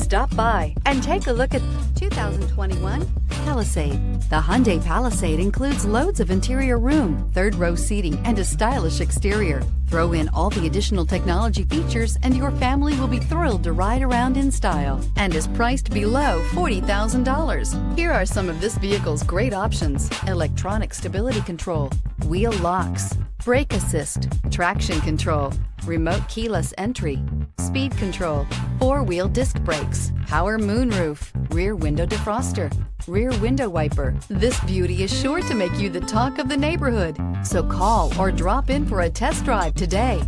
Stop by and take a look at 2021 Palisade. The Hyundai Palisade includes loads of interior room, third-row seating, and a stylish exterior. Throw in all the additional technology features and your family will be thrilled to ride around in style, and is priced below $40,000. Here are some of this vehicle's great options: electronic stability control, wheel locks, brake assist, traction control, remote keyless entry, speed control, four-wheel disc brakes, power moonroof, rear window defroster, rear window wiper. This beauty is sure to make you the talk of the neighborhood. So call or drop in for a test drive today.